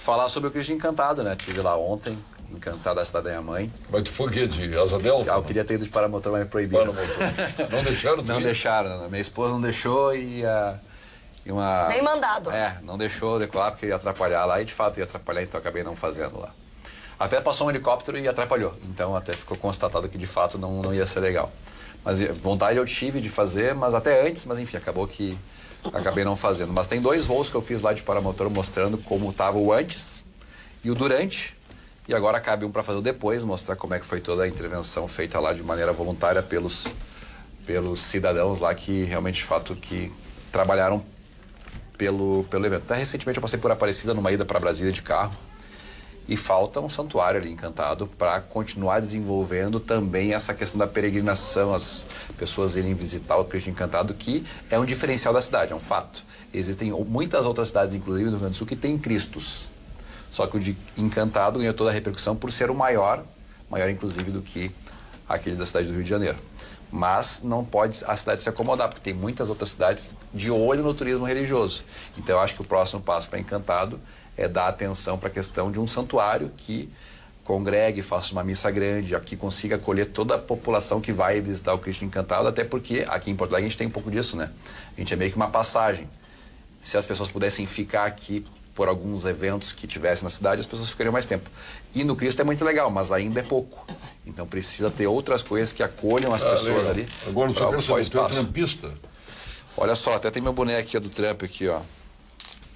Falar sobre o Cristo Encantado, né? Estive lá ontem, Encantado da Cidade da minha mãe. Mas tu foi o quê? De asa delta? Eu queria ter ido de paramotor, mas me proibiram. Não deixaram? Não deixaram. Minha esposa não deixou e uma... Nem mandado. Não deixou decolar porque ia atrapalhar lá e de fato ia atrapalhar, então acabei não fazendo lá. Até passou um helicóptero e atrapalhou, então até ficou constatado que de fato não ia ser legal. Mas vontade eu tive de fazer, mas até antes, mas enfim, acabou que acabei não fazendo. Mas tem 2 voos que eu fiz lá de paramotor mostrando como estava o antes e o durante. E agora cabe um para fazer o depois, mostrar como é que foi toda a intervenção feita lá de maneira voluntária pelos cidadãos lá que realmente, de fato, que trabalharam pelo evento. Até recentemente eu passei por Aparecida numa ida para Brasília de carro e falta um santuário ali Encantado para continuar desenvolvendo também essa questão da peregrinação, as pessoas irem visitar o Cristo Encantado, que é um diferencial da cidade, é um fato. Existem muitas outras cidades, inclusive no Rio Grande do Sul, que têm Cristos. Só que o de Encantado ganhou toda a repercussão por ser o maior inclusive do que aquele da cidade do Rio de Janeiro. Mas não pode a cidade se acomodar, porque tem muitas outras cidades de olho no turismo religioso. Então eu acho que o próximo passo para Encantado é dar atenção para a questão de um santuário que congregue, faça uma missa grande, que consiga acolher toda a população que vai visitar o Cristo Encantado, até porque aqui em Porto Alegre a gente tem um pouco disso, né? A gente é meio que uma passagem. Se as pessoas pudessem ficar aqui por alguns eventos que tivessem na cidade, as pessoas ficariam mais tempo. E no Cristo é muito legal, mas ainda é pouco. Então precisa ter outras coisas que acolham as pessoas legal. ali. Agora você quer saber, tu é trampista? Olha só, até tem meu boné aqui do Trump aqui, ó.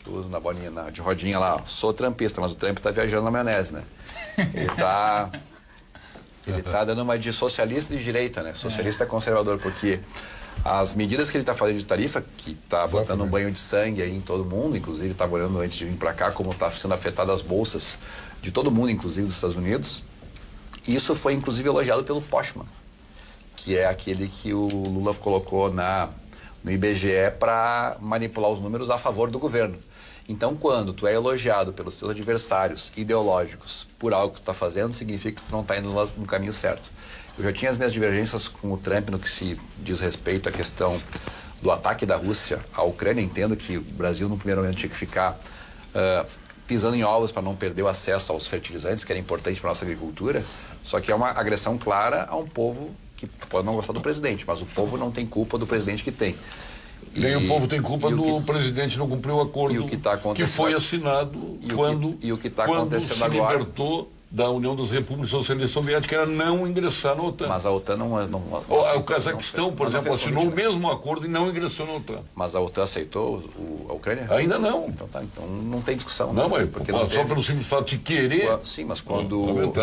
Que eu uso na bolinha, de rodinha lá, ó. Sou trampista, mas o Trump tá viajando na maionese, né? Ele tá dando uma de socialista e de direita, né? Socialista conservador, porque as medidas que ele está fazendo de tarifa, que está botando um banho de sangue aí em todo mundo, inclusive estava olhando antes de vir para cá como está sendo afetada as bolsas de todo mundo, inclusive dos Estados Unidos. Isso foi inclusive elogiado pelo Postman, que é aquele que o Lula colocou no IBGE para manipular os números a favor do governo. Então, quando tu é elogiado pelos teus adversários ideológicos por algo que tu está fazendo, significa que tu não está indo no caminho certo. Eu já tinha as minhas divergências com o Trump no que se diz respeito à questão do ataque da Rússia à Ucrânia. Entendo que o Brasil, no primeiro momento, tinha que ficar pisando em ovos para não perder o acesso aos fertilizantes, que era importante para a nossa agricultura. Só que é uma agressão clara a um povo que pode não gostar do presidente, mas o povo não tem culpa do presidente que tem. Nem o povo tem culpa do presidente não cumprir o acordo que foi assinado quando se libertou da União das Repúblicas Socialistas Soviéticas, era não ingressar na OTAN. Mas a OTAN não o Cazaquistão, por exemplo, assinou o mesmo acordo e não ingressou na OTAN. Mas a OTAN aceitou a Ucrânia? Ainda não. Então não tem discussão. Não, mas porque só pelo simples fato de querer... Sim, mas quando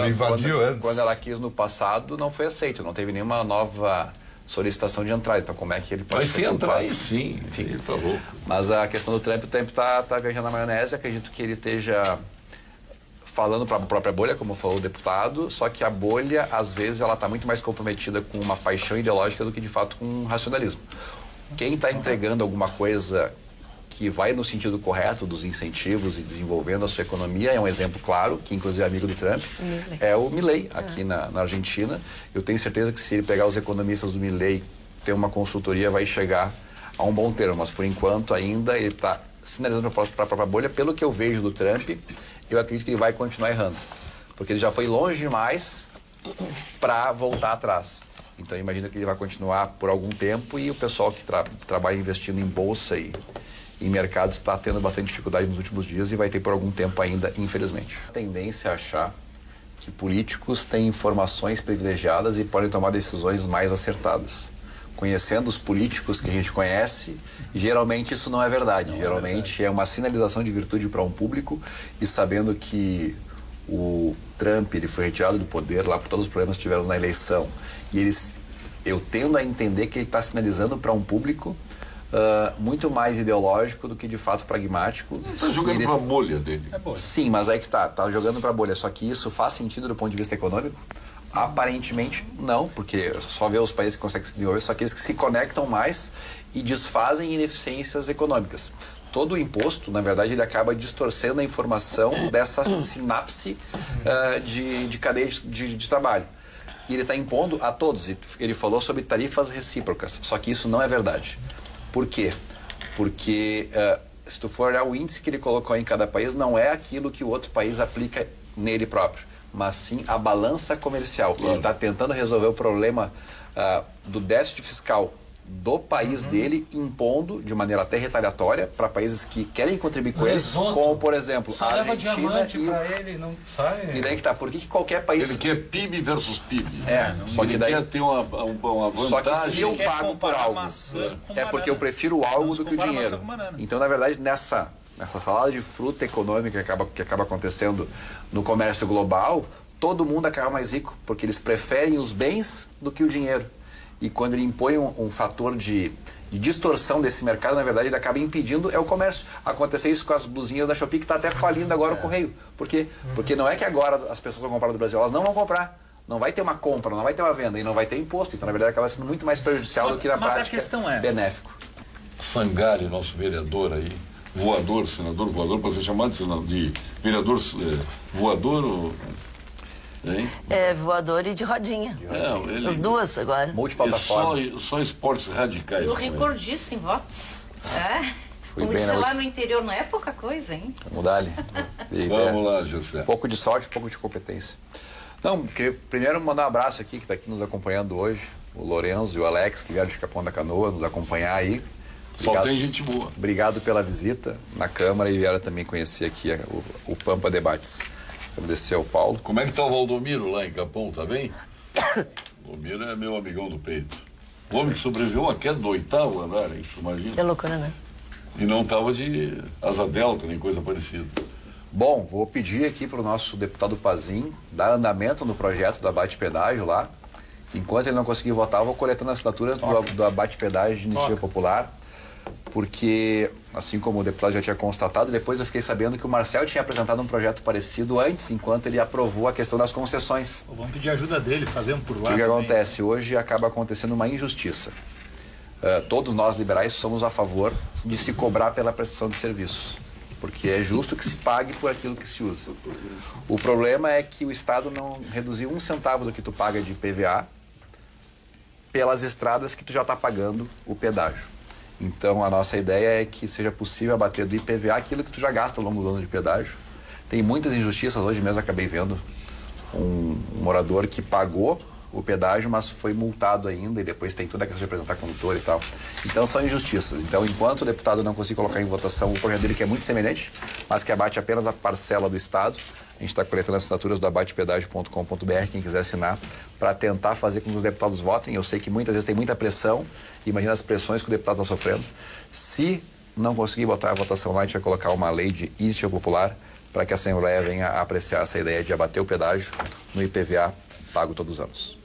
ela quis no passado, não foi aceito. Não teve nenhuma nova solicitação de entrada. Então como é que ele pode ser entrar aí, sim. Enfim, ele tá louco. Mas a questão do Trump, o Trump tá viajando na maionese. Acredito que ele esteja falando para a própria bolha, como falou o deputado, só que a bolha, às vezes, ela está muito mais comprometida com uma paixão ideológica do que, de fato, com um racionalismo. Quem está entregando alguma coisa que vai no sentido correto dos incentivos e desenvolvendo a sua economia, é um exemplo claro, que inclusive é amigo do Trump, é o Milei, aqui na Argentina. Eu tenho certeza que se ele pegar os economistas do Milei, ter uma consultoria, vai chegar a um bom termo, mas por enquanto ainda ele está sinalizando para a própria bolha. Pelo que eu vejo do Trump, eu acredito que ele vai continuar errando, porque ele já foi longe demais para voltar atrás. Então, eu imagino que ele vai continuar por algum tempo e o pessoal que trabalha investindo em bolsa e em mercados está tendo bastante dificuldade nos últimos dias e vai ter por algum tempo ainda, infelizmente. A tendência é achar que políticos têm informações privilegiadas e podem tomar decisões mais acertadas. Conhecendo os políticos que a gente conhece, geralmente isso não é verdade. Geralmente é uma sinalização de virtude para um público, e sabendo que o Trump ele foi retirado do poder lá por todos os problemas que tiveram na eleição, e eu tendo a entender que ele está sinalizando para um público muito mais ideológico do que de fato pragmático. Está jogando para a bolha dele. Sim, mas aí que tá jogando para a bolha. Só que isso faz sentido do ponto de vista econômico? Aparentemente não, porque só vê os países que conseguem se desenvolver, só aqueles que se conectam mais e desfazem ineficiências econômicas. Todo o imposto, na verdade, ele acaba distorcendo a informação dessa sinapse de cadeia de trabalho. E ele está impondo a todos. Ele falou sobre tarifas recíprocas, só que isso não é verdade. Por quê? Porque se tu for olhar o índice que ele colocou em cada país, não é aquilo que o outro país aplica nele próprio, mas sim a balança comercial. Claro. Ele está tentando resolver o problema do déficit fiscal do país dele, impondo de maneira até retaliatória para países que querem contribuir com ele, como, por exemplo, só a leva Argentina diamante para ele, não sai. E daí que tá, por que qualquer país... Ele quer PIB versus PIB. Só que ele daí... quer ter uma vantagem. Só que se eu pago por algo, é porque eu prefiro algo do que o dinheiro. Então, na verdade, nessa salada de fruta econômica que acaba acontecendo no comércio global, todo mundo acaba mais rico, porque eles preferem os bens do que o dinheiro. E quando ele impõe um fator de distorção desse mercado, na verdade, ele acaba impedindo o comércio. Aconteceu isso com as blusinhas da Shopee, que está até falindo agora o correio. Por quê? Porque não é que agora as pessoas vão comprar do Brasil, elas não vão comprar. Não vai ter uma compra, não vai ter uma venda e não vai ter imposto. Então, na verdade, acaba sendo muito mais prejudicial do que na prática a questão benéfico. Sangalli, nosso vereador aí, voador, senador voador, pode ser chamado de vereador voador ou... Hein? Voador e de rodinha. As duas agora. Multiplataforma. Só esportes radicais. E o recordista em votos. Como disse lá no interior, não é pouca coisa, hein? Vamos dar ali. Vamos lá, José. Pouco de sorte, pouco de competência. Não, queria primeiro mandar um abraço aqui, que está aqui nos acompanhando hoje. O Lorenzo e o Alex, que vieram de Capão da Canoa, nos acompanhar aí. Obrigado, só tem gente boa. Obrigado pela visita na Câmara e vieram também conhecer aqui o Pampa Debates. Agradecer ao Paulo. Como é que tá o Valdomiro lá em Capão, tá bem? O Valdomiro é meu amigão do peito. O homem que sobreviveu a queda do 8º andar, hein? Imagina. Que loucura, né? E não tava de asa delta, nem coisa parecida. Bom, vou pedir aqui para o nosso deputado Pazin dar andamento no projeto do abate-pedágio lá. Enquanto ele não conseguir votar, eu vou coletando assinaturas do abate-pedágio de iniciativa popular. Porque, assim como o deputado já tinha constatado, depois eu fiquei sabendo que o Marcel tinha apresentado um projeto parecido antes, enquanto ele aprovou a questão das concessões. Vamos pedir ajuda dele, fazendo por lá. O que acontece? Hoje acaba acontecendo uma injustiça. Todos nós liberais somos a favor de se cobrar pela prestação de serviços, porque é justo que se pague por aquilo que se usa. O problema é que o Estado não reduziu 1 centavo do que tu paga de IPVA pelas estradas que tu já está pagando o pedágio. Então, a nossa ideia é que seja possível abater do IPVA aquilo que tu já gasta ao longo do ano de pedágio. Tem muitas injustiças. Hoje mesmo acabei vendo um morador que pagou o pedágio, mas foi multado ainda e depois tem toda a questão de apresentar condutor e tal. Então, são injustiças. Então, enquanto o deputado não conseguir colocar em votação o projeto dele, que é muito semelhante, mas que abate apenas a parcela do Estado, a gente está coletando assinaturas do abatepedágio.com.br, quem quiser assinar, para tentar fazer com que os deputados votem. Eu sei que muitas vezes tem muita pressão, imagina as pressões que o deputado está sofrendo. Se não conseguir botar a votação lá, a gente vai colocar uma lei de iniciativa popular para que a Assembleia venha a apreciar essa ideia de abater o pedágio no IPVA pago todos os anos.